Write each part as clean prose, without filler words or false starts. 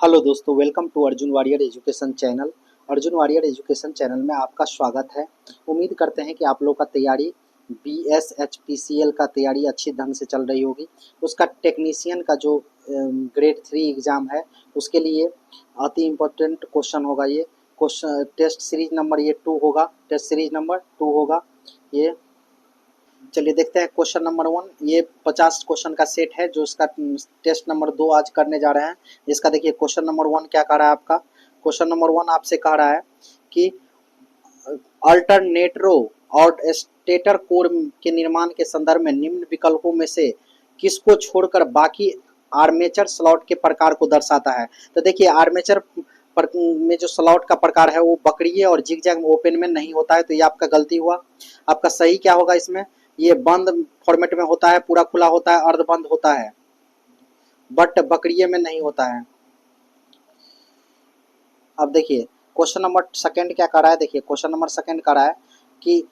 Hello दोस्तों, welcome to Arjun warrior education channel. Arjun warrior education channel में आपका स्वागत है। उम्मीद करते हैं कि आप लोग का तैयारी BSHPCL का तैयारी अच्छी ढंग से चल रही होगी। उसका टेक्नीशियन का जो ग्रेड 3 एग्ज़ाम है उसके लिए अति इम्पोर्टेंट क्वेश्चन होगा ये क्वेश्चन। टेस्ट सीरीज नंबर ये 2 होगा, टेस्ट सीरीज नंबर 2 होगा ये। चलिए देखते हैं क्वेश्चन नंबर 1। ये 50 क्वेश्चन का सेट है जो इसका टेस्ट नंबर 2 आज करने जा रहे हैं। इसका देखिए क्वेश्चन नंबर 1 क्या कह रहा है आपका। क्वेश्चन नंबर 1 आपसे कह रहा है कि अल्टरनेटरो और स्टेटर कोर के निर्माण के संदर्भ में निम्न विकल्पों में से किसको छोड़कर बाकी आर्मेचर स्लॉट के प्रकार को दर्शाता है। तो देखिए आर्मेचर में जो स्लॉट का प्रकार है वो बकरिए और जिगजैग ओपन में नहीं होता है, तो ये आपका गलती हुआ। आपका सही क्या होगा इसमें, ये बंद फॉर्मेट में होता है, पूरा खुला होता है, अर्धबंद होता है, बट बकरिए में नहीं होता है। अब देखिए क्वेश्चन नंबर सेकंड क्या कर रहा है। देखिए क्वेश्चन नंबर सेकंड कर रहा है कि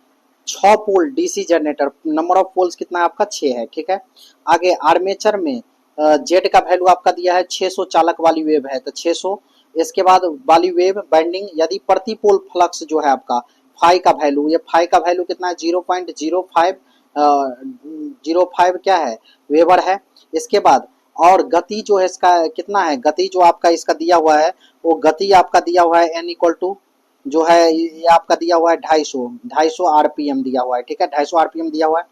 6 pole DC generator, number of poles कितना है आपका 6 है, ठीक है। आगे आर्मेचर में जेड का वैल्यू आपका दिया है 600 चालक वाली वेव है तो 600। इसके बाद वाली वेव बैंडिंग यदि प्रति पोल फ्लक्स जो है आपका फाई का वैल्यू, ये फाई का वैल्यू कितना है 0.05 क्या है वेबर है। इसके बाद और गति जो है इसका कितना है, गति जो आपका इसका दिया हुआ है वो गति आपका दिया हुआ है n इक्वल टू जो है ये आपका दिया हुआ है 250 आरपीएम दिया हुआ है, ठीक है, 250 आरपीएम दिया हुआ है।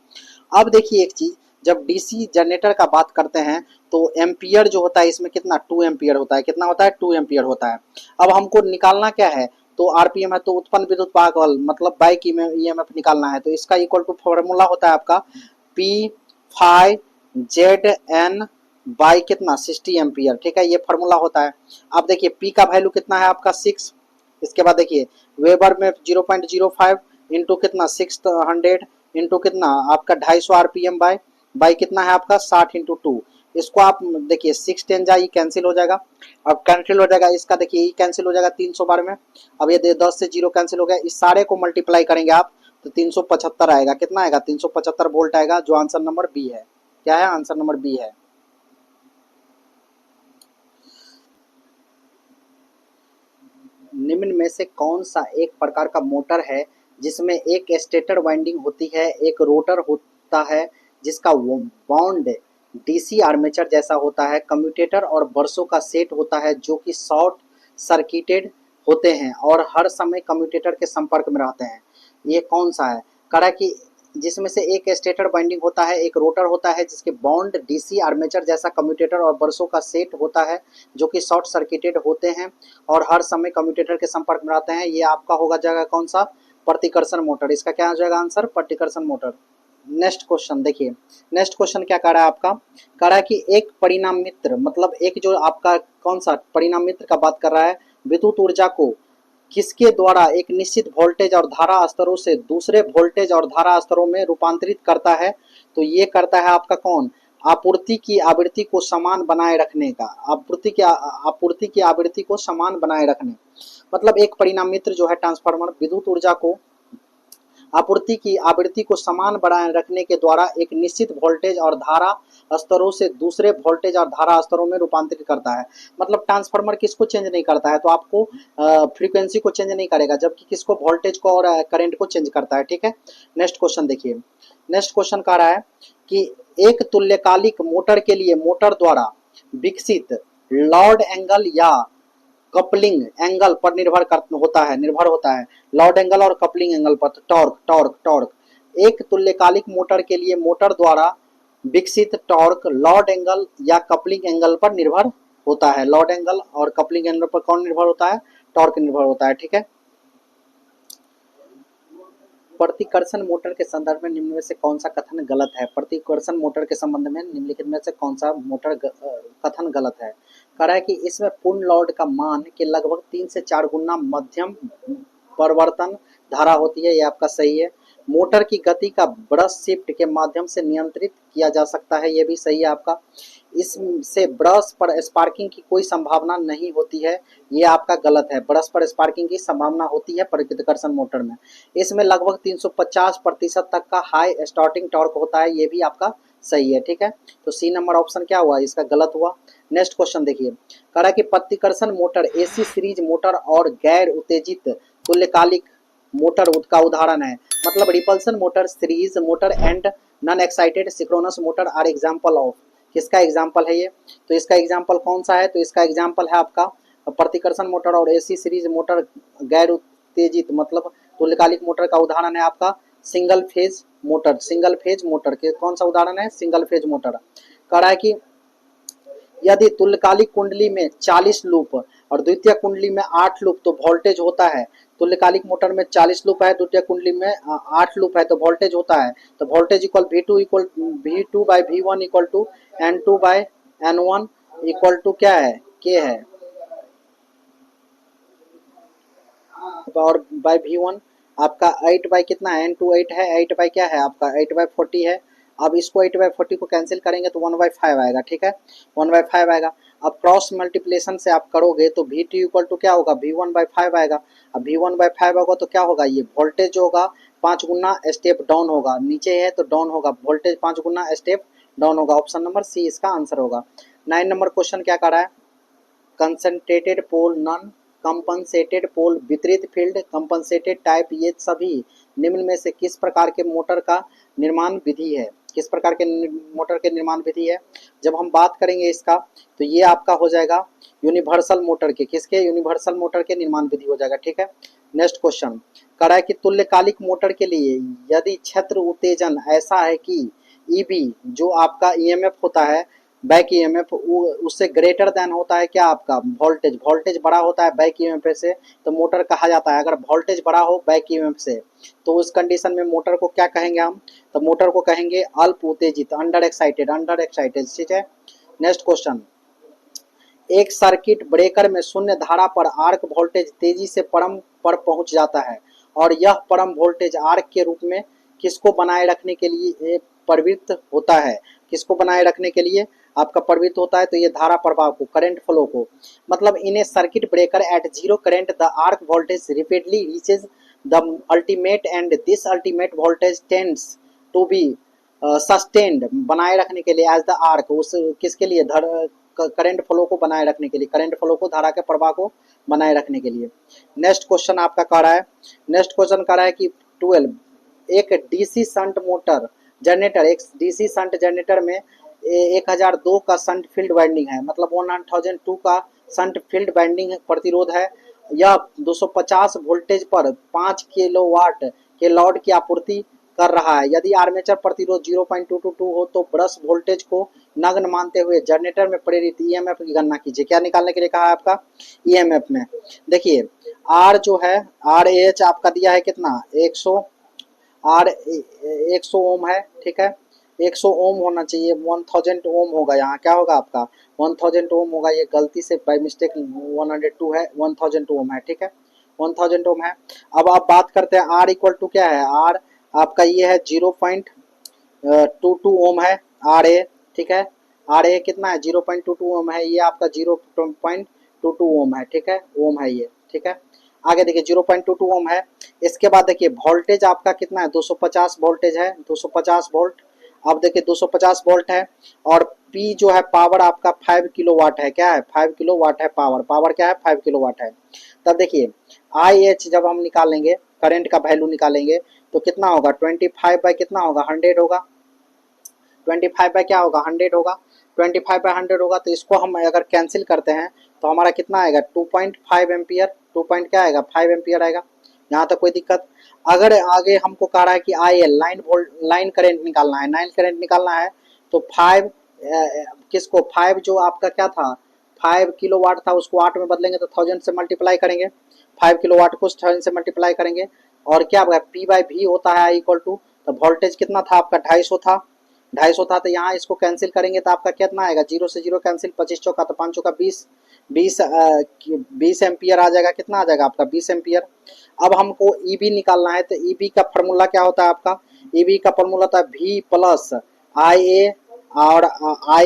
अब देखिए एक चीज, जब डीसी जनरेटर का बात करते हैं तो एम्पियर जो होता है इसमें कितना 2 एम्पियर होता है, कितना होता है 2 एम्पियर होता है। अब हमको निकालना क्या है, तो आरपीएम है तो उत्पन्न विद्युत पागल मतलब बाइक ईएमएफ निकालना है, तो इसका इक्वल टू फॉर्मूला होता है आपका P five Z N by कितना 60 एम्पियर, ठीक है, ये फार्मूला होता है। अब देखिए पी का वैल्यू कितना है आपका 6। इसके बाद देखिए वेबर में 0.05 इंटू कितना 600 इंटू कितना आपका 250 आरपीएम बाई कितना है आपका 60 इंटू 2। इसको आप देखिए 6 10 जा ये कैंसिल हो जाएगा। अब कैंसिल हो जाएगा इसका, देखिए ये कैंसिल हो जाएगा 300 बार में। अब ये 10 से 0 कैंसिल हो गया, इस सारे को मल्टीप्लाई करेंगे आप तो 375 आएगा। कितना आएगा 375 वोल्ट आएगा, जो आंसर नंबर बी है। क्या है आंसर नंबर बी है। निम्न में से कौन सा एक प्रकार का मोटर है जिसमें एक स्टेटर वाइंडिंग होती है, एक रोटर होता है जिसका बाउंड डीसी आर्मेचर जैसा होता है, कम्यूटेटर और बरसों का सेट होता है जो कि शॉर्ट सर्किटेड होते हैं और हर समय कम्यूटेटर के संपर्क में रहते हैं। ये कौन सा है, करा कि जिसमें से एक स्टेटर वाइंडिंग होता है, एक रोटर होता है जिसके बाउंड डीसी आर्मेचर जैसा कम्यूटेटर और बरसों का सेट होता है जो कि शॉर्ट सर्किटेड होते हैं और हर समय कम्यूटेटर के संपर्क में रहते हैं। ये आपका होगा जाएगा कौन सा, प्रतिकर्षण मोटर। इसका क्या आ जाएगा आंसर, प्रतिकर्षण मोटर। नेक्स्ट क्वेश्चन देखिए, नेक्स्ट क्वेश्चन क्या कह रहा है आपका, कह रहा है कि एक परिणाम मित्र मतलब एक जो आपका कौन सा परिणाम मित्र का बात कर रहा है, विद्युत ऊर्जा को किसके द्वारा एक निश्चित वोल्टेज और धारा स्तरों से दूसरे वोल्टेज और धारा स्तरों में रूपांतरित करता है। तो ये करता है आपका कौन, आपूर्ति की आवृत्ति को समान बनाए रखने का, आपूर्ति की आवृत्ति को समान बनाए रखने। मतलब एक परिणाम मित्र जो है ट्रांसफार्मर विद्युत ऊर्जा को आपूर्ति की आवृत्ति को समान बनाए रखने के द्वारा एक निश्चित वोल्टेज और धारा स्तरों से दूसरे वोल्टेज और धारा स्तरों में रूपांतरित करता है। मतलब ट्रांसफार्मर किसको चेंज नहीं करता है, तो आपको फ्रीक्वेंसी को चेंज नहीं करेगा, जबकि किसको वोल्टेज को और करंट को चेंज करता है, ठीक है। नेक्स्ट क्वेश्चन देखिए, नेक्स्ट क्वेश्चन कह रहा है कि एक तुल्यकालिक मोटर के लिए मोटर द्वारा विकसित लॉर्ड एंगल या कपलिंग एंगल पर निर्भर होता है लॉर्ड एंगल और कपलिंग एंगल पर। टॉर्क एक तुल्यकालिक मोटर के लिए मोटर द्वारा विकसित टॉर्क लॉर्ड एंगल या कपलिंग एंगल पर निर्भर होता है। लॉर्ड एंगल और कपलिंग एंगल पर कौन निर्भर होता है, टॉर्क निर्भर होता है, ठीक है। प्रतिकर्षण मोटर के संदर्भ में निम्न में से कौन सा कथन गलत है। प्रतिकर्षण मोटर के संबंध में निम्नलिखित में से कौन सा कथन गलत है। कह रहा है कि इसमें पूर्ण लोड का मान के लगभग 3 से 4 गुना मध्यम परिवर्तन धारा होती है, ये आपका सही है। मोटर की गति का ब्रश शिफ्ट के माध्यम से नियंत्रित किया जा सकता है, ये भी सही है आपका। इससे ब्रश पर स्पार्किंग की कोई संभावना नहीं होती है, ये आपका गलत है। ब्रश पर स्पार्किंग की संभावना होती है प्रतिकर्षण मोटर में। इसमें लगभग 350% तक का हाई स्टार्टिंग टॉर्क होता है, ये भी आपका सही है, ठीक है। तो सी नंबर ऑप्शन क्या हुआ, इसका गलत हुआ। नेक्स्ट क्वेश्चन देखिए, कह रहा है कि प्रतिकर्षण मोटर एसी सीरीज मोटर और गैर उत्तेजित तुल्यकालिक मोटर का उदाहरण है। मतलब repulsion motor, series motor and non excited synchronous motor are example of, किसका एग्जांपल है ये? तो इसका एग्जांपल कौन सा है? तो इसका एग्जांपल है आपका प्रतिकर्षण मोटर और एसी सीरीज मोटर गैर उत्तेजित मतलब तुल्यकालिक मोटर का उदाहरण है आपका single phase motor. Single phase motor के कौन सा उदाहरण है? Single phase motor. कह रहा है कि यदि तुल्यकालिक कुंडली में 40 लूप और द्वितीय कुंडली में 8 लूप तो वोल्टेज होता है। तुल्यकालिक मोटर में 40 लूप है, द्वितीय कुंडली में 8 लूप है तो वोल्टेज होता है। तो voltage equal V2 by V1 equal to N2 by N1 equal to क्या है? K है, और बाई V1 आपका 8 बाई कितना है? N2 8 है, 8 बाई क्या है आपका? 8 बाई 40 है। अब इसको 8 बाई 40 को कैंसिल करेंगे तो 1 बाई 5 आएगा, ठीक है, 1 बाई 5 आएगा। अब क्रॉस मल्टीप्लिकेशन से आप करोगे तो V2 इक्वल टू क्या होगा? V1 बाई 5 आएगा। अब V1 बाई 5 होगा तो क्या होगा? ये वोल्टेज जो होगा 5 गुना स्टेप डाउन होगा, नीचे है तो डाउन होगा, वोल्टेज 5 गुना स्टेप डाउन होगा। ऑप्शन नंबर सी इसका आंसर होगा। 9 नंबर क्वेश्चन क्या कर रहा है? कंसंट्रेटेड पोल, नॉन कंपनसेटेड पोल, वितरित फील्ड, कंपनसेटेड टाइप, ये सभी निम्न में से किस प्रकार के मोटर का निर्माण विधि है? किस प्रकार के मोटर के निर्माण विधि है? जब हम बात करेंगे इसका तो ये आपका हो जाएगा यूनिवर्सल मोटर के, किसके? यूनिवर्सल मोटर के निर्माण विधि हो जाएगा, ठीक है। नेक्स्ट क्वेश्चन कह रहा है कि तुल्यकालिक मोटर के लिए यदि क्षेत्र उत्तेजन ऐसा है कि ईबी जो आपका ईएमएफ होता है, बैक ईएमएफ, उससे ग्रेटर देन होता है क्या आपका? वोल्टेज। वोल्टेज बड़ा होता है बैक ईएमएफ से तो मोटर कहा जाता है। अगर वोल्टेज बड़ा हो बैक ईएमएफ से तो उस कंडीशन में मोटर को क्या कहेंगे हम? तो मोटर को कहेंगे अल्प उत्तेजित, अंडर एक्साइटेड, अंडर एक्साइटेड, ठीक है। नेक्स्ट क्वेश्चन, एक सर्किट ब्रेकर में शून्य धारा पर आर्क वोल्टेज तेजी से परम पर पहुंच जाता है और यह परम वोल्टेज आर्क के रूप में किसको बनाए रखने के लिए प्रवृत्त होता है? किसको बनाए रखने के लिए आपका प्रवृत्त होता है? तो ये धारा प्रवाह को, करंट फ्लो को। मतलब in a circuit breaker at zero current the arc voltage repeatedly reaches the ultimate end this ultimate voltage tends to be sustained, बनाए रखने के लिए एज द आर्क, उस किसके लिए? करंट फ्लो को बनाए रखने के लिए, करंट फ्लो को, धारा के प्रवाह को बनाए रखने के लिए। नेक्स्ट क्वेश्चन आपका कह रहा है, नेक्स्ट क्वेश्चन कह रहा है कि 12 एक डीसी शंट मोटर जनरेटर, एक डीसी शंट जनरेटर में 1002 का शंट फील्ड वाइंडिंग है, मतलब 1002 का शंट फील्ड वाइंडिंग प्रतिरोध है। यह 250 वोल्टेज पर 5 किलोवाट के लोड की आपूर्ति कर रहा है। यदि आर्मेचर प्रतिरोध 0.222 हो तो ब्रश वोल्टेज को नगण्य मानते हुए जनरेटर में प्रेरित ईएमएफ की गणना कीजिए। क्या निकालने के लिए कहा है आपका? ईएमएफ में देखिए आर जो है, आर एच आपका दिया है कितना? 100 आर 100 ओम है, ठीक है, 100 ओम होना चाहिए, 1000 ओम होगा, यहाँ क्या होगा आपका? 1000 ओम होगा, ये गलती से बाय मिस्टेक 102 है, 1000 ओम है, ठीक है, 1000 ओम है। अब आप बात करते हैं आर इक्वल टू क्या है? आर आपका ये है 0.22 ओम है आर ए, ठीक है, आर ए कितना है? 0.22 ओम है, ये आपका 0.22 ओम है, ठीक है, ओम है ये, ठीक है। आगे देखिए 0.22 ओम है। इसके बाद देखिए वोल्टेज आपका कितना है? 250 वोल्टेज है, 250 वोल्ट। अब देखिए 250 वोल्ट है और P जो है पावर आपका 5 किलोवाट है, क्या है? 5 किलोवाट है पावर, पावर क्या है? 5 किलोवाट है। तब देखिए IH जब हम निकालेंगे, करंट का वैल्यू निकालेंगे तो कितना होगा? 25 बाई कितना होगा? 100 होगा। 25 बाई क्या होगा? 100 होगा। 25 बाई 100 होगा तो इसको हम अगर कैंसिल करते हैं तो हमारा कितना आएगा? 2.5 एम्पियर, 2 पॉइंट क्या आएगा? 5 एम्पियर आएगा। यहाँ तक कोई दिक्कत? अगर आगे हमको कह रहा है कि IL लाइन करंट निकालना है, लाइन करंट निकालना है तो 5 किसको? 5 जो आपका क्या था? 5 किलोवाट था, उसको 8 में बदलेंगे तो 1000 से मल्टीप्लाई करेंगे, 5 किलोवाट को 1000 से मल्टीप्लाई करेंगे और क्या होगा? P बाई V होता है इक्वल टू, तो वोल्टेज कितना था आपका? 250 था, 250 था तो यहाँ इसको कैंसिल करेंगे तो आपका कितना आएगा? 0 से 0 कैंसिल, 25 चौका तो 5 चौका 20, 20 एम्पियर आ जाएगा। कितना आ जाएगा आपका? 20 एम्पियर। अब हमको ईबी निकालना है तो ईबी का फॉर्मूला क्या होता है आपका? ईबी का फॉर्मूला होता है V प्लस आई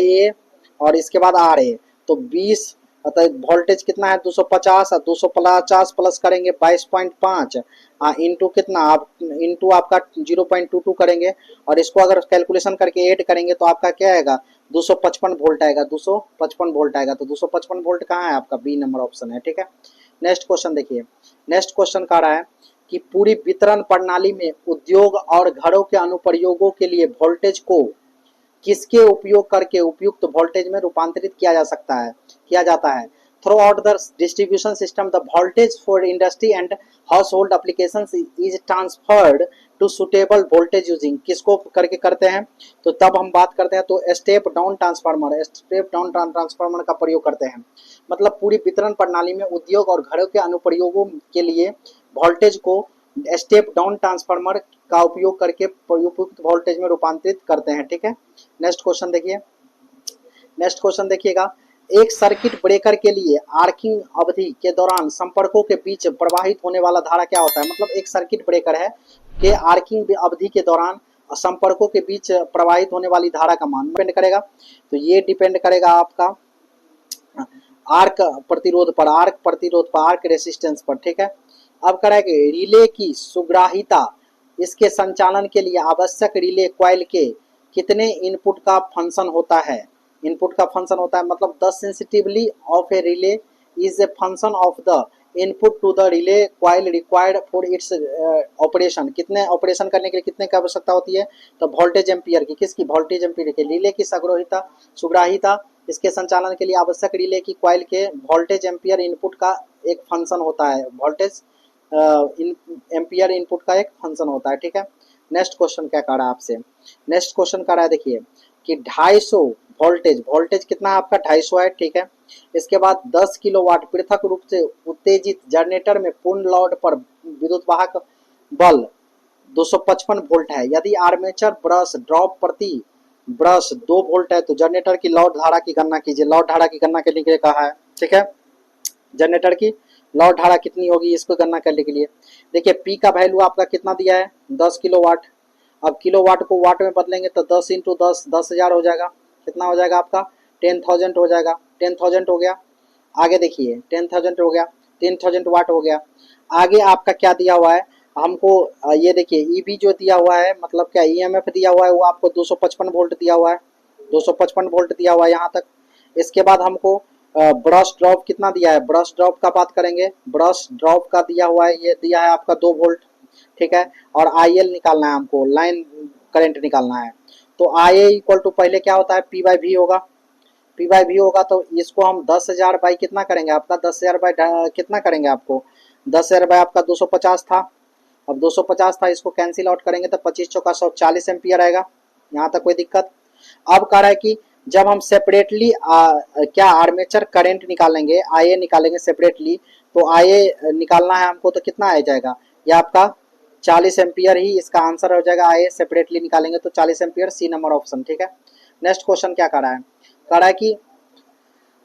ए और इसके बाद आर ए, तो 20 अतः वोल्टेज कितना है 250, 250 प्लस करेंगे 22.5 इंटू कितना आप इंटू आपका 0.22 करेंगे, और इसको अगर कैलकुलेशन करके ऐड करेंगे तो आपका क्या आएगा 255 वोल्ट आएगा, 255 वोल्ट आएगा। तो 255 वोल्ट कहाँ है आपका, बी नंबर ऑप्शन है, ठीक है। नेक्स्ट क्वेश्चन देखिए, नेक्स्ट क्वेश्चन कह रहा है कि पूरी वितरण प्रणाली में उद्योग और घरों के अनुप्रयोगों के लिए वोल्टेज को किसके उपयोग करके उपयुक्त वोल्टेज में रूपांतरित किया जा सकता है, किया जाता है। Throughout the distribution system the voltage for industry and household application is transferred to suitable voltage using, किसको करके करते हैं, तो तब हम बात करते हैं तो step down transformer, step down transformer का प्रयोग करते हैं। मतलब पूरी वितरण प्रणाली में उद्योग और घरों के अनुप्रयोगों के लिए वोल्टेज को स्टेप डाउन ट्रांसफार्मर का उपयोग करके उपयुक्त वोल्टेज में रूपांतरित करते हैं, ठीक है। नेक्स्ट क्वेश्चन देखिए, नेक्स्ट क्वेश्चन देखिएगा, एक सर्किट ब्रेकर के लिए आर्किंग अवधि के दौरान संपर्कों के बीच प्रवाहित होने वाला धारा क्या होता है। मतलब एक सर्किट ब्रेकर है कि आर्किंग अवधि के दौरान संपर्कों के बीच प्रवाहित होने वाली धारा का मान डिपेंड करेगा, तो ये डिपेंड करेगा आपका आर्क प्रतिरोध पर, आर्क प्रतिरोध पर, आर्क रेसिस्टेंस पर, ठीक है। अब करेंगे रिले की सुग्राहिता, इसके संचालन के लिए आवश्यक रिले कॉइल के कितने इनपुट का फंक्शन होता है, इनपुट का फंक्शन होता है। मतलब the sensitively of a relay is a function of the input to the relay coil required for its operation, कितने ऑपरेशन करने के लिए कितने की आवश्यकता होती है, तो वोल्टेज एम्पियर की, किसकी, वोल्टेज एम्पियर की। रिले की सुग्राहिता, इसके संचालन के लिए आवश्यक रिले की कॉइल के वोल्टेज एम्पियर इनपुट का एक फंक्शन होता है, वोल्टेज एम्पियर इनपुट का एक फंक्शन होता है, ठीक है। नेक्स्ट क्वेश्चन क्या कह रहा है आपसे, नेक्स्ट क्वेश्चन कह रहा है देखिए कि 250 वोल्टेज, वोल्टेज कितना आपका 250 है, ठीक है। इसके बाद 10 किलोवाट पृथक रूप से उत्तेजित जनरेटर में पूर्ण लोड पर विद्युत वाहक बल 255 वोल्ट है। यदि आर्मेचर ब्रश ड्रॉप प्रति ब्रश 2 वोल्ट है तो जनरेटर की लोड धारा की गणना कीजिए। लोड धारा की गणना करने के लिए कहा है, ठीक है। जनरेटर की लोड धारा कितनी होगी इसको गणना करने के लिए, देखिए पी का वैल्यू आपका कितना दिया है 10 किलोवाट। अब किलोवाट को वाट में बदलेंगे तो 10 इंटू 10 10,000 हो जाएगा, कितना हो जाएगा आपका 10,000 हो जाएगा, 10,000 हो गया। आगे देखिए 10,000 हो गया, 10,000 वाट हो गया। आगे आपका क्या दिया हुआ है हमको, ये देखिए ईबी जो दिया हुआ है, मतलब क्या ईएमएफ दिया हुआ है वो आपको 255 वोल्ट दिया हुआ है, 255 वोल्ट दिया हुआ है यहाँ तक। इसके बाद हमको ब्रश ड्रॉप कितना दिया है, ब्रश ड्रॉप का बात करेंगे, ब्रश ड्रॉप का दिया हुआ है, ये दिया है आपका 2 वोल्ट, ठीक है। और आईएल निकालना है हमको, लाइन करंट निकालना है। तो आई इक्वल टू पहले क्या होता है पी बाई वी होगा, पी बाई वी होगा, तो इसको हम 10,000 बाई कितना करेंगे आपका 10,000 बाई कितना करेंगे आपको 10,000 बाई आपका 250 था, अब 250 था, इसको कैंसिल आउट करेंगे तो 25 चौका 140 एम्पियर आएगा, यहाँ तक कोई दिक्कत। अब कह रहा है कि जब हम सेपरेटली क्या आर्मेचर करंट निकालेंगे, आईए निकालेंगे सेपरेटली, तो आईए निकालना है हमको तो कितना आ जाएगा, ये आपका 40 एम्पियर ही इसका आंसर हो जाएगा। आईए सेपरेटली निकालेंगे तो 40 एम्पियर, सी नंबर ऑप्शन, ठीक है। नेक्स्ट क्वेश्चन क्या कर रहा है, कह रहा है कि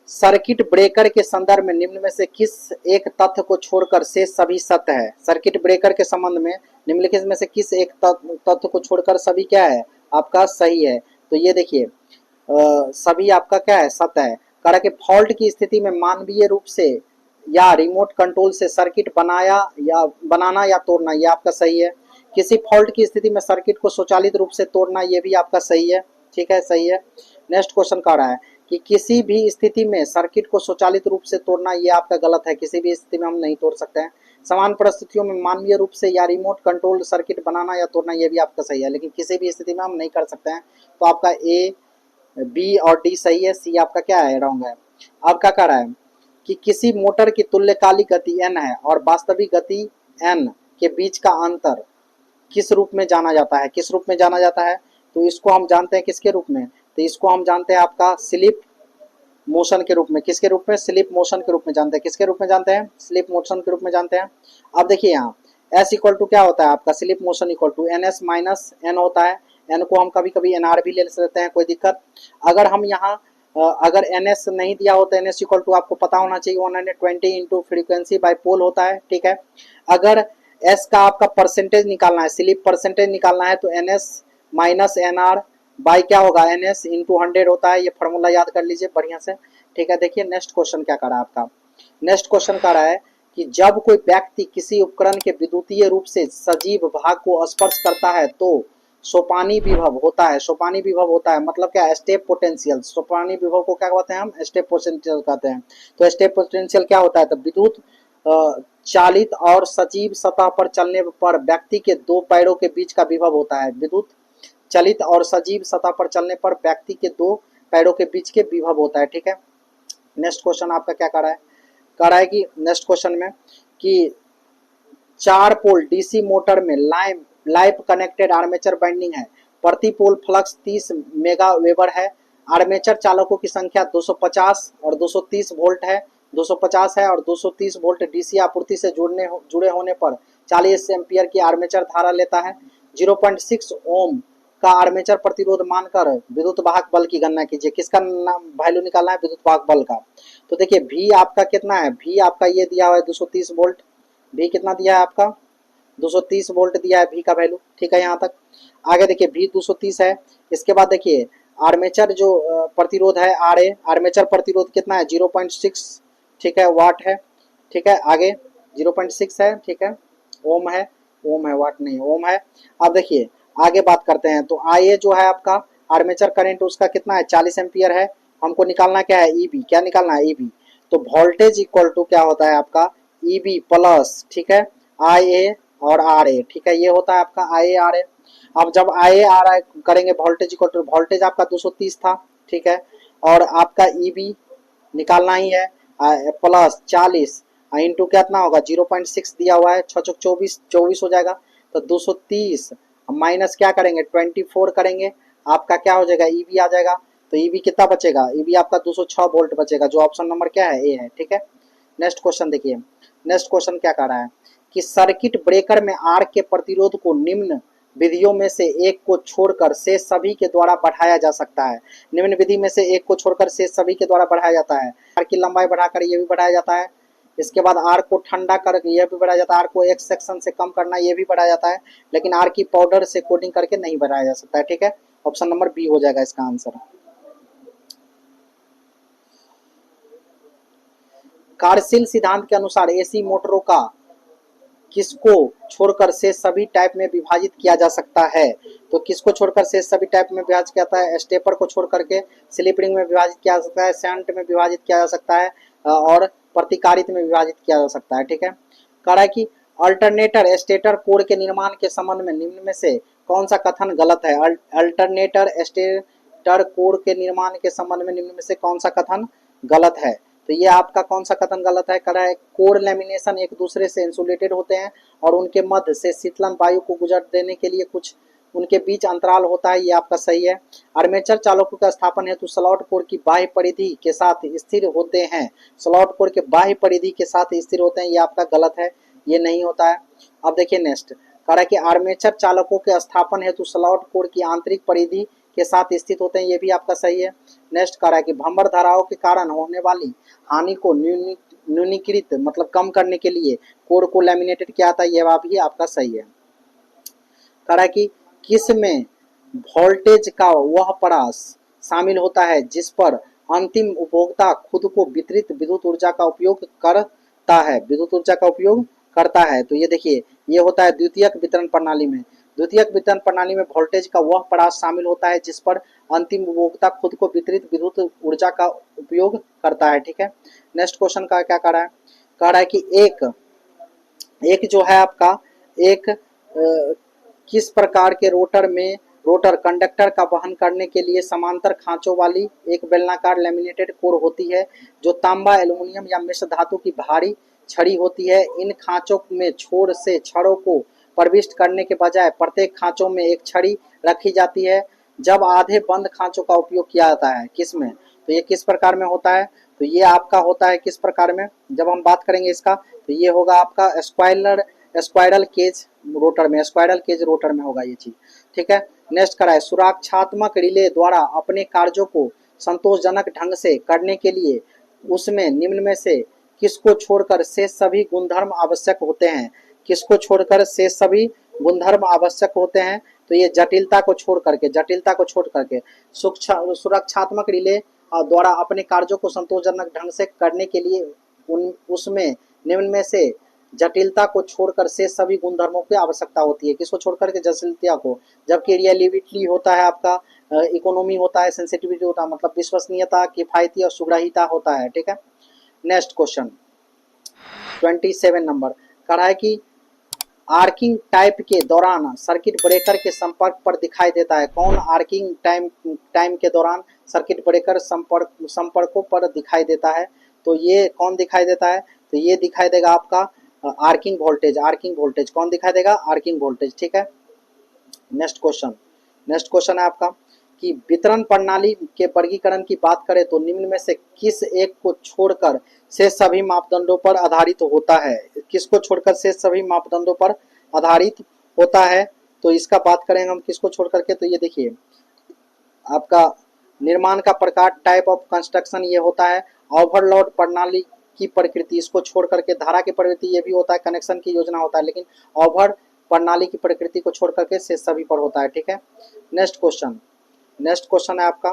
सर्किट ब्रेकर के संदर्भ में निम्न में से किस एक तथ्य को छोड़कर शेष सभी सत्य है। सर्किट ब्रेकर के संबंध में निम्नलिखित में से किस एक तथ्य को छोड़कर सभी क्या है आपका सही है, तो ये देखिए सभी आपका क्या है सत्य है। कह रहा कि फॉल्ट की स्थिति में मानवीय रूप से या रिमोट कंट्रोल से सर्किट बनाना या तोड़ना, ये आपका सही है। किसी फॉल्ट की स्थिति में सर्किट को स्वचालित रूप से तोड़ना, ये भी आपका सही है, ठीक है, सही है। नेक्स्ट क्वेश्चन कह रहा है कि किसी भी स्थिति में सर्किट को स्वचालित रूप से तोड़ना, ये आपका गलत है, किसी भी स्थिति में हम नहीं तोड़ सकते हैं। समान परिस्थितियों में मानवीय रूप से या रिमोट कंट्रोल सर्किट बनाना या तोड़ना, ये भी आपका सही है, लेकिन किसी भी स्थिति में हम नहीं कर सकते हैं। तो आपका ए बी और डी सही है, सी आपका क्या है रॉन्ग है। अब क्या कह रहा है कि किसी मोटर की तुल्यकालिक गति n है और वास्तविक गति n के बीच का अंतर किस रूप में जाना जाता है, किस रूप में जाना जाता है, तो इसको हम जानते हैं किसके रूप में, तो इसको हम जानते हैं आपका स्लिप मोशन के रूप में, किसके रूप में, स्लिप मोशन के रूप में जानते हैं, किसके रूप में जानते हैं, स्लिप मोशन के रूप में जानते हैं। अब देखिए यहाँ s इक्वल टू क्या होता है आपका, slip motion equal to N S minus N होता है, एन को हम कभी कभी एनआर भी ले सकते हैं, कोई दिक्कत। अगर हम यहाँ अगर एन एस नहीं दिया होता, एन एस इक्वल टू आपको पता होना चाहिए 120 इंटू फ्रीक्वेंसी बाई पोल होता है, ठीक है। अगर एस का आपका परसेंटेज निकालना है, स्लिप परसेंटेज निकालना है, तो N S minus N R by क्या होगा, एन एस इंटू 100 होता है, ये फॉर्मूला याद कर लीजिए बढ़िया से। ठीक है। देखिए नेक्स्ट क्वेश्चन क्या कर रहा है आपका। नेक्स्ट क्वेश्चन कह रहा है कि जब कोई व्यक्ति किसी उपकरण के विद्युतीय रूप से सजीव भाग को स्पर्श करता है तो सोपानी विभव होता है। सोपानी विभव होता है मतलब क्या, स्टेप पोटेंशियल। सोपानी विभव को क्या कहते हैं हम, स्टेप पोटेंशियल कहते हैं। तो स्टेप पोटेंशियल क्या होता है, तो विद्युत चालित और सजीव सतह पर चलने पर व्यक्ति के दो पैरों के बीच का विभव होता है। विद्युत चलित और सजीव सतह पर चलने पर व्यक्ति के दो पैरों के बीच के विभव होता है। ठीक है। नेक्स्ट क्वेश्चन आपका क्या कर रहा है, कह रहा है कि नेक्स्ट क्वेश्चन में कि 4 पोल डीसी मोटर में लाइव कनेक्टेड आर्मेचर वाइंडिंग है। प्रति पोल फ्लक्स 30 मेगा वेबर है। आर्मेचर चालकों की संख्या 250 और 230 वोल्ट है। 250 है और 230 वोल्ट डीसी आपूर्ति से जुड़े होने पर 40 एम्पियर की आर्मेचर धारा लेता है। 0.6 ओम का आर्मेचर प्रतिरोध मानकर विद्युत वाहक बल की गणना कीजिए। किसका वैल्यू निकालना है, विद्युत वाहक बल का। तो देखिए भी आपका कितना है, भी आपका ये दिया हुआ है 230 वोल्ट। भी कितना दिया है आपका, 230 वोल्ट दिया है भी का वैल्यू। ठीक है यहाँ तक। आगे देखिए भी 230 है। इसके बाद देखिए आर्मेचर जो प्रतिरोध है आर ए, आर्मेचर प्रतिरोध कितना है 0.6, ठीक है, वाट है। ठीक है आगे 0.6 है, ठीक है, ओम है, ओम है, वाट नहीं, ओम है। अब देखिए आगे बात करते हैं। तो आई ए जो है आपका आर्मेचर करंट उसका कितना है 40 एम्पियर है। हमको निकालना क्या है, ईबी। क्या निकालना है, ईबी। तो वोल्टेज इक्वल टू क्या होता है आपका, ईबी प्लस, ठीक है, आई ए और आर ए। ठीक है ये होता है आपका आई ए आर ए। अब जब आई ए आर ए करेंगे वोल्टेज इक्वल टू, वोल्टेज आपका 230 था, ठीक है, और आपका ईबी निकालना ही है प्लस 40 इंटू कितना होगा 0.6 दिया हुआ है, 6 चौक 24, 24 हो जाएगा। तो 230 माइनस क्या करेंगे 24 करेंगे, आपका क्या हो जाएगा ईबी आ जाएगा। तो ईबी कितना बचेगा, ईबी आपका 206 वोल्ट बचेगा, जो ऑप्शन नंबर क्या है, ए है। ठीक है। नेक्स्ट क्वेश्चन देखिए। नेक्स्ट क्वेश्चन क्या कह रहा है कि सर्किट ब्रेकर में आर के प्रतिरोध को निम्न विधियों में से एक को छोड़कर शेष सभी के द्वारा बढ़ाया जा सकता है। निम्न विधि में से एक को छोड़कर शेष सभी के द्वारा बढ़ाया जाता है। आर की लंबाई बढ़ाकर ये भी बढ़ाया जाता है। इसके बाद आर को ठंडा कर यह भी बढ़ाया जाता है। आर को एक सेक्शन से कम करना ये भी बढ़ाया जाता है, लेकिन आर की पाउडर से कोटिंग करके नहीं बढ़ाया जा सकता है। ठीक है। ऑप्शन नंबर बी हो जाएगा इसका आंसर। कार्यशील सिद्धांत के अनुसार एसी मोटरों का किसको छोड़कर से सभी टाइप में विभाजित किया जा सकता है। तो किसको छोड़कर से सभी टाइप में विभाजित किया जाता है, स्टेपर को छोड़ करके स्लिप रिंग में विभाजित किया जा सकता है, शंट में विभाजित किया जा सकता है और प्रतिकारित में विभाजित किया जा सकता है। ठीक है। कह रहा है कि अल्टरनेटर स्टेटर कोर के निर्माण के संबंध में निम्न में से कौन सा कथन गलत है। अल्टरनेटर स्टेटर कोर के निर्माण के संबंध में निम्न में से कौन सा कथन गलत है। तो ये आपका कौन सा कथन गलत है, कह रहा है कोर लैमिनेशन एक दूसरे से इंसुलेटेड होते हैं और उनके मध्य से शीतलन वायु को गुजर देने के लिए कुछ उनके बीच अंतराल होता है, ये आपका सही है। आर्मेचर चालकों का स्थापन हेतु स्लॉट कोर की बाह्य परिधि के साथ स्थिर होते हैं। स्लॉट कोर के बाह्य परिधि के साथ स्थिर होते हैं, ये आपका गलत है, ये नहीं होता है। अब देखिए नेक्स्ट कह रहा है कि आर्मेचर चालकों के स्थापन हेतु स्लॉट कोर की आंतरिक परिधि के साथ स्थित होते हैं, ये भी आपका सही है। नेक्स्ट कह रहा है कि भंवर धाराओं के कारण होने वाली हानि को न्यूनीकृत मतलब कम करने के लिए कोर को लैमिनेटेड किया था, यह भी आपका सही है। कह रहा है कि किस में वोल्टेज का वह परास शामिल होता है जिस पर अंतिम उपभोक्ता खुद को वितरित विद्युत ऊर्जा का उपयोग करता है, विद्युत ऊर्जा का उपयोग करता है। तो ये देखिए ये होता है द्वितीयक वितरण प्रणाली में। द्वितीयक वितरण प्रणाली में वोल्टेज का वह परास शामिल होता है जिस पर अंतिम उपभोक्ता खुद को वितरित विद्युत ऊर्जा का उपयोग करता है। ठीक है। नेक्स्ट क्वेश्चन का क्या कह रहा है, कह रहा है कि एक जो है आपका एक किस प्रकार के रोटर कंडक्टर का वहन करने के लिए समांतर खांचों वाली एक बेलनाकार लैमिनेटेड कोर होती है जो तांबा एल्यूमिनियम या मिश्र धातु की भारी छड़ी होती है। इन खांचों में छोर से छड़ों को प्रविष्ट करने के बजाय प्रत्येक खांचों में एक छड़ी रखी जाती है जब आधे बंद खांचों का उपयोग किया जाता है। किस में, तो ये किस प्रकार में होता है, तो ये आपका होता है किस प्रकार में, जब हम बात करेंगे इसका तो ये होगा आपका स्क्वायरल केज रोटर में, स्क्वायरल केज रोटर में होगा ये चीज। ठीक है। नेक्स्ट करा है सुरक्षात्मक रिले द्वारा अपने कार्यों को संतोषजनक ढंग से करने के लिए उसमें निम्न में से किसको छोड़कर शेष सभी गुणधर्म आवश्यक होते हैं। किसको छोड़कर शेष सभी गुणधर्म आवश्यक होते हैं, तो ये जटिलता को छोड़ करके सुरक्षात्मक रिले द्वारा अपने कार्यों को संतोषजनक ढंग से करने के लिए उसमें निम्न में से जटिलता को छोड़कर से सभी गुणधर्मों की आवश्यकता होती है। किसको छोड़कर के? जटिलता को। जबकि रियलिबिलिटी होता है आपका, इकोनॉमी होता है, सेंसिटिविटी होता है, मतलब विश्वसनीयता, किफायती और सुग्राहिता होता है। ठीक है, नेक्स्ट क्वेश्चन 27 नंबर कह रहा है कि आर्किंग टाइप के दौरान सर्किट ब्रेकर के संपर्क पर दिखाई देता है। कौन आर्किंग टाइम के दौरान सर्किट ब्रेकर संपर्कों पर दिखाई देता है? तो ये कौन दिखाई देता है? तो ये दिखाई देगा आपका आर्किंग वोल्टेज। आर्किंग वोल्टेज कौन दिखाई देगा? Arcing voltage. ठीक है, नेक्स्ट क्वेश्चन है आपका कि वितरण प्रणाली के वर्गीकरण की बात करें तो निम्न में से किस एक को छोड़कर से सभी मापदंडों पर आधारित होता है? किसको छोड़कर से सभी मापदंडों पर आधारित होता है? तो इसका बात करेंगे हम किसको छोड़ करके, तो ये देखिए आपका निर्माण का प्रकार, टाइप ऑफ कंस्ट्रक्शन ये होता है। ओवरलोड प्रणाली की प्रकृति, इसको छोड़ करके धारा की प्रकृति ये भी होता है। कनेक्शन की योजना होता है, लेकिन ओवर प्रणाली की प्रकृति को छोड़ करके से सभी पर होता है। ठीक है, नेक्स्ट क्वेश्चन है आपका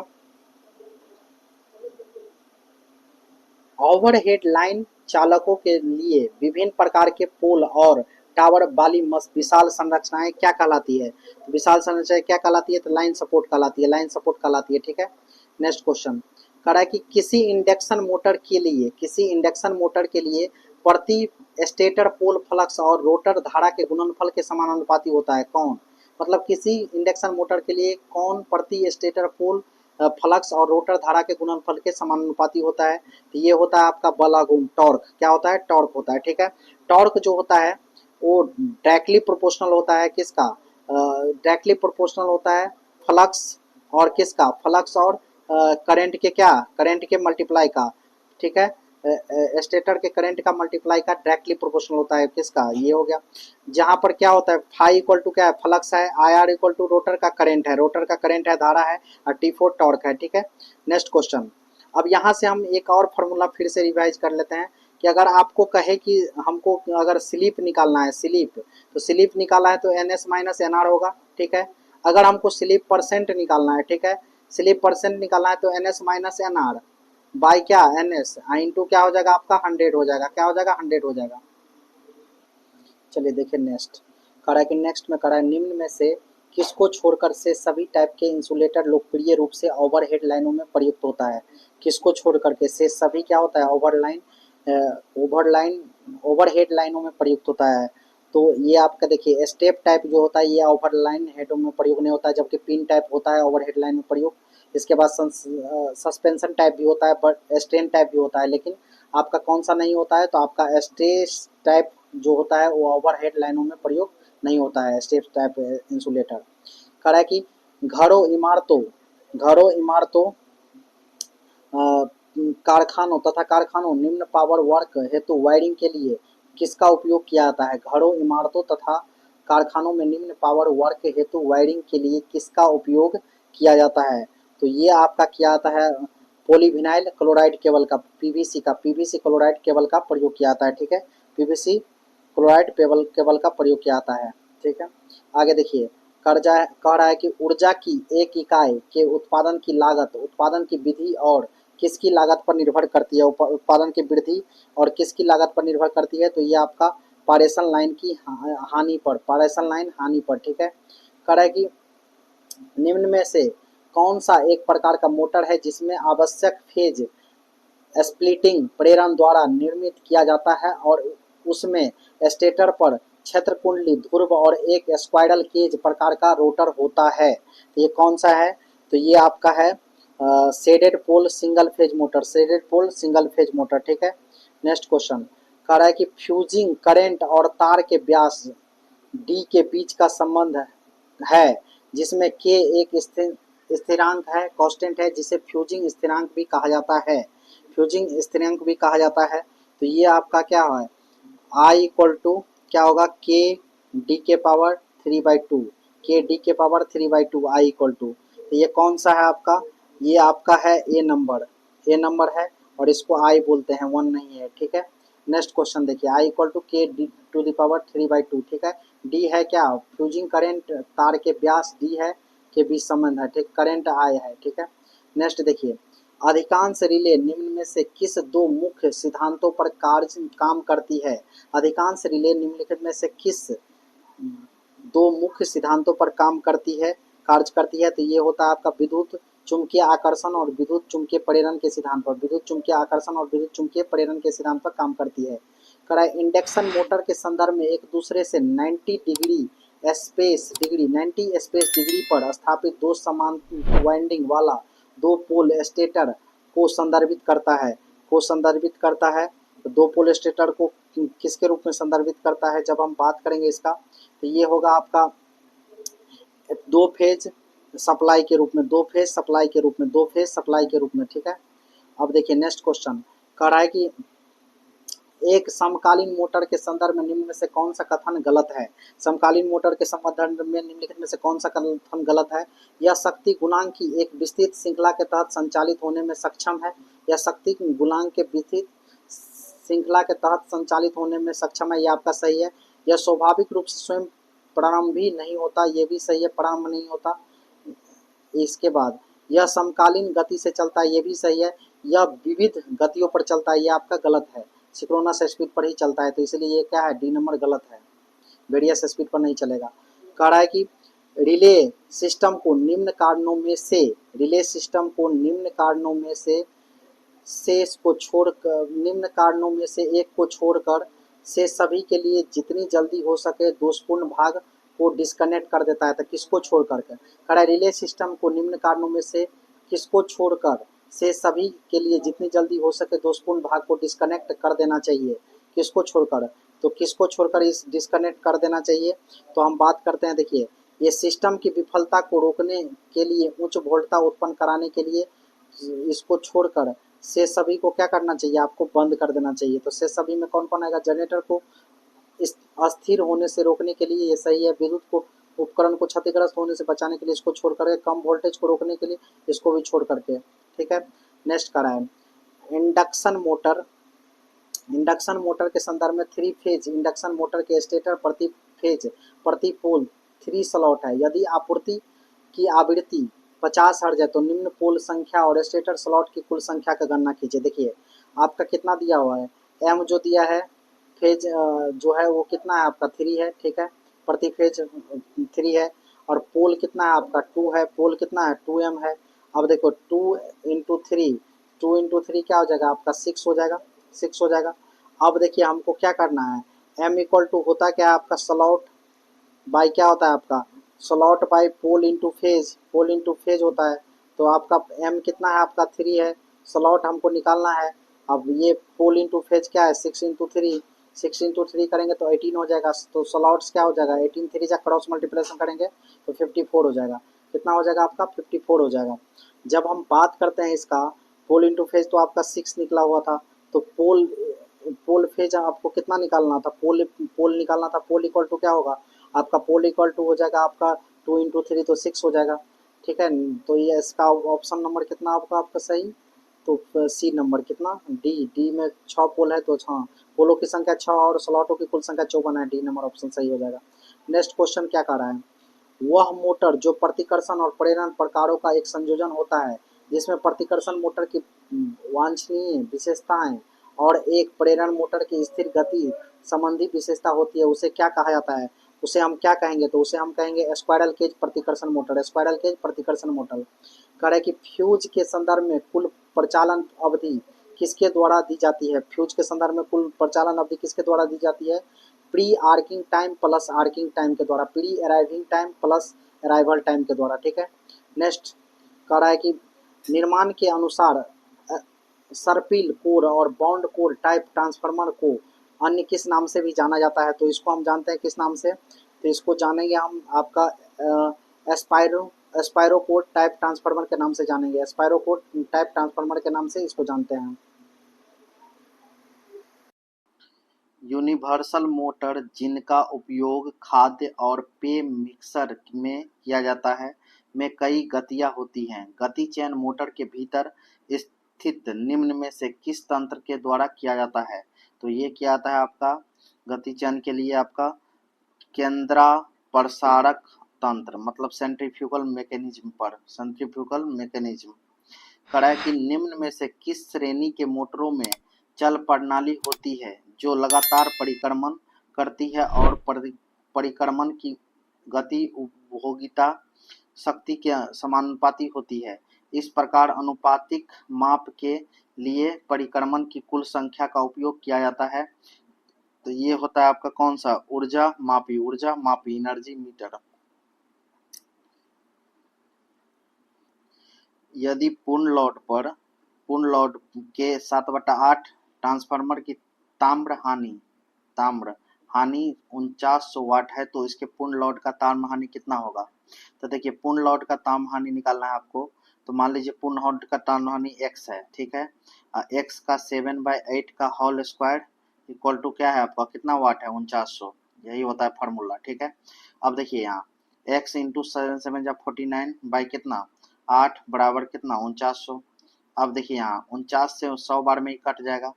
ओवरहेड लाइन चालकों के लिए विभिन्न प्रकार के पोल और टावर वाली विशाल संरचनाएं क्या कहलाती है? तो विशाल संरचनाएं क्या कहलाती है? तो लाइन सपोर्ट कहलाती है। लाइन सपोर्ट कहलाती है। ठीक है, नेक्स्ट क्वेश्चन कह रहा है कि किसी इंडक्शन मोटर के लिए प्रति स्टेटर पोल फ्लक्स और रोटर धारा के गुणनफल के समानुपाती होता है। कौन? मतलब किसी इंडक्शन मोटर के लिए कौन प्रति स्टेटर पोल फ्लक्स और रोटर धारा के गुणनफल के समानुपाती होता है? तो ये होता है आपका बल गुण टॉर्क। क्या होता है? टॉर्क होता है। ठीक है, टॉर्क जो होता है वो डायरेक्टली प्रोपोर्शनल होता है किसका? डायरेक्टली प्रोपोर्शनल होता है फ्लक्स और किसका? फ्लक्स और करंट के क्या? करंट के मल्टीप्लाई का। ठीक है, स्टेटर के करंट का मल्टीप्लाई का डायरेक्टली प्रोपोर्शनल होता है किसका? ये हो गया। जहां पर क्या होता है फाई इक्वल टू क्या है? फ्लक्स है। I R equal to rotor का करंट है, रोटर का करंट है, धारा है, और T4 टॉर्क है। ठीक है, नेक्स्ट क्वेश्चन। अब यहाँ से हम एक और फॉर्मूला फिर से रिवाइज कर लेते हैं कि अगर आपको कहे कि हमको अगर स्लिप निकालना है, स्लिप, तो स्लिप निकालना है तो NS माइनस NR होगा। ठीक है, अगर हमको स्लिप परसेंट निकालना है, ठीक है, स्लिप परसेंट निकालना है तो NS माइनस NR बाई क्या? NS इंटू क्या हो जाएगा आपका? 100 हो जाएगा। क्या हो जाएगा? 100 हो जाएगा। चलिए देखिए नेक्स्ट कह रहा है कि नेक्स्ट में कह रहा है निम्न में से किसको छोड़कर से सभी टाइप के इंसुलेटर लोकप्रिय रूप से ओवरहेड लाइनों में प्रयुक्त होता है? किसको छोड़ करके से सभी क्या होता है? ओवरहेड लाइनों में प्रयुक्त होता है। तो ये आपका देखिए स्टेप टाइप जो होता है ये ओवरलाइन हेडों में प्रयोग नहीं होता है, जबकि पिन टाइप होता है ओवरहेड लाइन में प्रयोग। इसके बाद सस्पेंशन टाइप भी होता है, बट स्ट्रेन टाइप भी होता है, लेकिन आपका कौन सा नहीं होता है? तो आपका स्ट्रेस टाइप जो होता है वो ओवरहेड लाइनों में प्रयोग नहीं होता है, स्टेप टाइप इंसुलेटर। कह रहा है कि घरों इमारतों कारखानों निम्न पावर वर्क हेतु वायरिंग के लिए किसका उपयोग किया जाता है? घरों इमारतों तथा कारखानों में निम्न पावर वर्क हेतु वायरिंग के लिए किसका उपयोग किया जाता है? तो ये आपका किया जाता है पॉलीविनाइल क्लोराइड केबल का, पीवीसी क्लोराइड केबल का प्रयोग किया जाता है। ठीक है, पीवीसी क्लोराइड केबल का प्रयोग किया जाता है। ठीक है, आगे देखिए कह रहा है कि ऊर्जा की एक इकाई के उत्पादन की विधि और किसकी लागत पर निर्भर करती है? उत्पादन की वृद्धि और किसकी लागत पर निर्भर करती है? तो ये आपका पारेषण लाइन की हानि पर। ठीक है, कह रहा है कि निम्न में से कौन सा एक प्रकार का मोटर है जिसमें आवश्यक फेज स्प्लिटिंग प्रेरण द्वारा निर्मित किया जाता है और उसमें स्टेटर पर क्षेत्र कुंडली ध्रुव और एक स्क्वायरल केज प्रकार का रोटर होता है? ये कौन सा है? तो ये आपका है shaded pole single phase motor. ठीक है, नेक्स्ट क्वेश्चन कह रहा है कि फ्यूजिंग करंट और तार के व्यास डी के बीच का संबंध है जिसमें के एक स्थिरांक है, कांस्टेंट है, जिसे फ्यूजिंग स्थिरांक भी कहा जाता है। तो ये आपका क्या है? I इक्वल टू क्या होगा? के डी के पावर 3/2 आई इक्वल टू। तो ये कौन सा है आपका? ये आपका है ए नंबर है, और इसको आई बोलते हैं, 1 नहीं है। ठीक है, नेक्स्ट क्वेश्चन देखिए I इक्वल टू के डी टू द पावर 3/2। ठीक है, डी है क्या? फ्यूजिंग करंट, तार के व्यास डी है, के बीच संबंध है। ठीक, करंट आई है। ठीक है, नेक्स्ट देखिए अधिकांश रिले निम्न में से किस दो मुख्य सिद्धांतों पर काम करती है? अधिकांश रिले निम्नलिखित में से किस दो मुख्य सिद्धांतों पर काम करती है, कार्य करती है? तो ये होता है आपका विद्युत चुंबकीय आकर्षण और विद्युत चुंबकीय प्रेरण के सिद्धांत पर, विद्युत चुंबकीय आकर्षण और विद्युत चुंबकीय प्रेरण के सिद्धांत पर काम करती है। करा इंडक्शन मोटर के संदर्भ में एक दूसरे से 90 स्पेस डिग्री पर स्थापित दो समान वाइंडिंग वाला दो पोल स्टेटर को संदर्भित करता है, तो दो पोल स्टेटर को किसके रूप में संदर्भित करता है जब हम बात करेंगे इसका? तो ये होगा आपका दो फेज सप्लाई के रूप में, ठीक है। अब देखिए नेक्स्ट क्वेश्चन कह रहा है कि एक समकालीन मोटर के संदर्भ में निम्न में से कौन सा कथन गलत है? समकालीन मोटर के संदर्भ में निम्नलिखित में से कौन सा कथन गलत है? यह शक्ति गुणांक की एक विस्तृत श्रृंखला के तहत संचालित होने में सक्षम है, या शक्ति गुणांक के विस्तृत श्रृंखला के तहत संचालित होने में सक्षम है, ये आपका सही है। यह स्वाभाविक रूप से स्वयं प्रारंभ भी नहीं होता, ये भी सही है, प्रारंभ नहीं होता। इसके बाद यह समकालीन गति से चलता है, ये भी सही है। यह विविध गतियों पर चलता है, ये आपका गलत है, सिंक्रोनस स्पीड पर ही चलता है, तो इसलिए ये क्या है, डी नंबर गलत है, वेरियस स्पीड पर नहीं चलेगा। कह रहा है कि रिले सिस्टम को निम्न कारणों में से एक को छोड़कर से सभी के लिए जितनी जल्दी हो सके दोषपूर्ण भाग को डिस्कनेक्ट कर देता है। तो किसको छोड़ करके? कह रहा है रिले सिस्टम को निम्न कारणों में से किसको छोड़कर से सभी के लिए जितनी जल्दी हो सके दोषपूर्ण भाग को डिस्कनेक्ट कर देना चाहिए। किसको छोड़कर? तो किसको छोड़कर इस डिस्कनेक्ट कर देना चाहिए? तो हम बात करते हैं, देखिए ये सिस्टम की विफलता को रोकने के लिए, उच्च वोल्टता उत्पन्न कराने के लिए इसको छोड़कर से सभी को क्या करना चाहिए, आपको बंद कर देना चाहिए। तो से सभी में कौन कौन आएगा? जनरेटर को इस अस्थिर होने से रोकने के लिए ये सही है, विद्युत को उपकरण को क्षतिग्रस्त होने से बचाने के लिए इसको छोड़ करके, कम वोल्टेज को रोकने के लिए इसको भी छोड़ करके, ठीक है। नेक्स्ट करा है इंडक्शन मोटर के संदर्भ में 3 फेज इंडक्शन मोटर के स्टेटर प्रति पोल 3 स्लॉट है। यदि आपूर्ति की आवृत्ति 50 हर्ट्ज है तो निम्न पोल संख्या और स्टेटर स्लॉट की कुल संख्या का गणना कीजिए। देखिए आपका कितना दिया हुआ है, एम जो दिया है फेज जो है वो कितना है आपका 3 है, ठीक है, प्रति फेज 3 है, और पोल कितना है आपका 2 है, पोल कितना है 2m है। अब देखो 2 इंटू थ्री क्या हो जाएगा आपका 6 हो जाएगा। अब देखिए हमको क्या करना है, m इक्वल टू होता क्या है आपका स्लॉट बाई क्या होता है आपका slot by pole into phase होता है। तो आपका m कितना है आपका 3 है, स्लॉट हमको निकालना है। अब ये पोल इंटू फेज क्या है 6 इंटू थ्री करेंगे तो 18 हो जाएगा। तो स्लॉट्स क्या हो जाएगा 18 3 जा क्रॉस मल्टीप्लिकेशन करेंगे तो 54 हो जाएगा। कितना हो जाएगा आपका 54 हो जाएगा। जब हम बात करते हैं इसका पोल इंटू फेज तो आपका 6 निकला हुआ था, तो पोल फेज आपको कितना निकालना था, पोल निकालना था। पोल इक्वल टू क्या होगा आपका, पोल इक्वल टू हो जाएगा आपका 2 इंटू थ्री तो 6 हो जाएगा, ठीक है। तो ये इसका ऑप्शन नंबर कितना आपका सही, तो सी नंबर कितना डी में 6 पोल है तो 6 पोलों की संख्या 6 और स्लॉटों की कुल संख्या 54 है, डी नंबर ऑप्शन सही हो जाएगा। नेक्स्ट क्वेश्चन क्या कह रहा है, वह मोटर जो प्रतिकर्षण और प्रेरण प्रकारों का एक संयोजन होता है, जिसमें प्रतिकर्षण मोटर की वांछनीय विशेषताएं और एक प्रेरण मोटर की स्थिर गति संबंधी विशेषता होती है, उसे क्या कहा जाता है? उसे हम क्या कहेंगे, तो उसे हम कहेंगे स्पाइरल केज प्रतिकर्षण मोटर। कह रहे कि फ्यूज के संदर्भ में कुल प्रचालन अवधि किसके द्वारा दी जाती है? फ्यूज के संदर्भ में कुल प्रचालन अवधि किसके द्वारा दी जाती है? Pre arcing time plus arcing time के द्वारा, pre arriving time plus arrival time के द्वारा, ठीक है। नेक्स्ट कह रहा है कि निर्माण के अनुसार सर्पिल कोर और बाउंड कोर टाइप ट्रांसफार्मर को अन्य किस नाम से भी जाना जाता है? तो इसको हम जानते हैं किस नाम से, तो इसको जानेंगे हम आपका एस्पायरो कोर टाइप ट्रांसफार्मर के नाम से जानेंगे, एस्पायरो कोर टाइप ट्रांसफार्मर के नाम से इसको जानते हैं। यूनिवर्सल मोटर जिनका उपयोग खाद्य और पेय मिक्सर में किया जाता है में कई गतियां होती हैं। गति चयन मोटर के भीतर स्थित निम्न में से किस तंत्र के द्वारा किया जाता है? तो ये क्या आता है आपका गति चयन के लिए आपका केंद्रापसारक तंत्र, मतलब सेंट्रीफ्यूगल मैकेनिज्म। कड़ा कि निम्न में से किस श्रेणी के मोटरों में चल प्रणाली होती है जो लगातार परिक्रमण करती है और परिक्रमण की गति उपभोगिता शक्ति के समानुपाती होती है। इस प्रकार अनुपातिक माप के लिए परिक्रमण की कुल संख्या का उपयोग किया जाता है। तो ये होता है आपका कौन सा, ऊर्जा मापी एनर्जी मीटर। यदि पूर्ण लोड के 7/8 ट्रांसफार्मर की ताम्र हानि 4900 वाट है तो इसके पूर्ण लोड का ताम्र हानि कितना होगा। तो देखिए पूर्ण लोड का ताम्र हानि निकालना है आपको। तो मान लीजिए पूर्ण लोड का ताम्र हानि x है, ठीक है। x का 7/8 का होल स्क्वायर इक्वल टू क्या है आपका, कितना वाट है, 4900। यही होता है फार्मूला, ठीक है। अब देखिए यहाँ x इंटू 7 या 49 बाई कितना 8 बराबर कितना 4900। अब देखिए यहाँ 49 से 100 बार में ही कट जाएगा,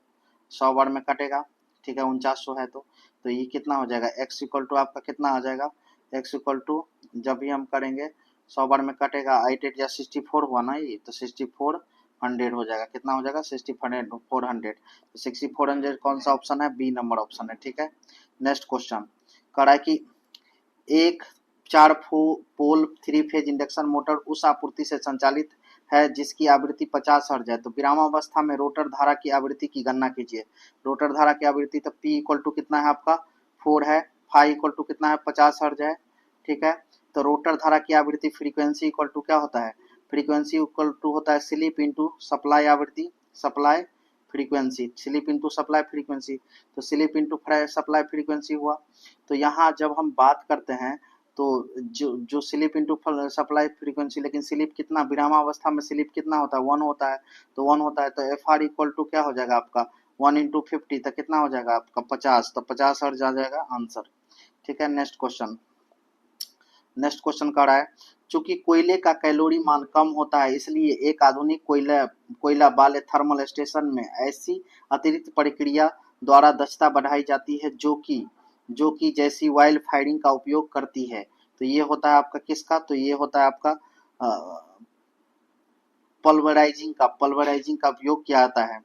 100 बार में कटेगा, ठीक है। 4900 है तो ये कितना हो जाएगा, x इक्वल टू आपका कितना आ जाएगा, x इक्वल टू जब भी हम करेंगे 100 बार में कटेगा 8 या 64 हुआ ना, ये तो 6400 हो जाएगा। कितना हो जाएगा 6400। तो 6400 कौन सा ऑप्शन है, बी नंबर ऑप्शन है, ठीक है। नेक्स्ट क्वेश्चन कह रहा है कि एक 4 पोल 3 फेज इंडक्शन मोटर उस आपूर्ति से संचालित है जिसकी आवृत्ति 50 हर्ट्ज है। तो विरामावस्था में रोटर धारा की आवृत्ति की गणना कीजिए। रोटर धारा की आवृत्ति तो P इक्वल टू कितना है आपका 4 है, फाई इक्वल टू कितना है 50 हर्ट्ज है, ठीक है। तो रोटर धारा की आवृत्ति फ्रीक्वेंसी इक्वल टू क्या होता है, फ्रीक्वेंसी इक्वल टू होता है स्लिप इंटू सप्लाई आवृत्ति, supply frequency, slip into supply frequency. तो स्लिप इंटू सप्लाई फ्रीक्वेंसी हुआ। तो यहाँ जब हम बात करते हैं तो जो स्लिप इंटू सप्लाई फ्रीक्वेंसी, लेकिन स्लिप कितना विरामावस्था में स्लिप कितना होता है 1 होता है, तो 1 होता है। तो एफ आर इक्वल टू क्या हो जाएगा आपका 1 इंटू 50, तो कितना हो जाएगा आपका 50, तो 50 हर्ट्ज आ जाएगा आंसर, ठीक है। नेक्स्ट क्वेश्चन कह रहा है चूंकि कोयले का कैलोरी मान कम होता है इसलिए एक आधुनिक कोयला वाले थर्मल स्टेशन में ऐसी अतिरिक्त प्रक्रिया द्वारा दक्षता बढ़ाई जाती है जो कि जैसी वाइल्ड फायरिंग का उपयोग करती है। तो ये होता है आपका किसका, तो ये होता है आपका पल्वराइजिंग का उपयोग किया जाता है।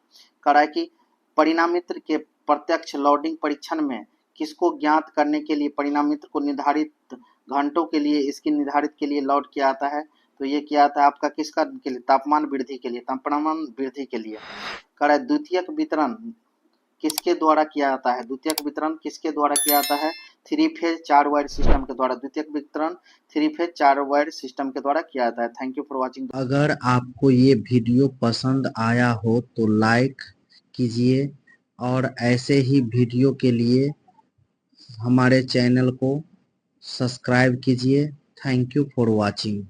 कह रहा है कि परिणामित्र के प्रत्यक्ष लोडिंग परीक्षण में किसको ज्ञात करने के लिए परिणामित्र को निर्धारित घंटों के लिए इसकी निर्धारित के लिए लोड किया जाता है। तो ये किया जाता है आपका किसका के लिए, तापमान वृद्धि के लिए, कह रहा है द्वितीयक वितरण किसके द्वारा किया जाता है, द्वितीयक वितरण किसके द्वारा किया जाता है, 3 फेज 4 वायर सिस्टम के द्वारा। द्वितीयक वितरण 3 फेज 4 वायर सिस्टम के द्वारा किया जाता है। Thank you for watching. अगर आपको ये वीडियो पसंद आया हो तो लाइक कीजिए और ऐसे ही वीडियो के लिए हमारे चैनल को सब्सक्राइब कीजिए। Thank you for watching.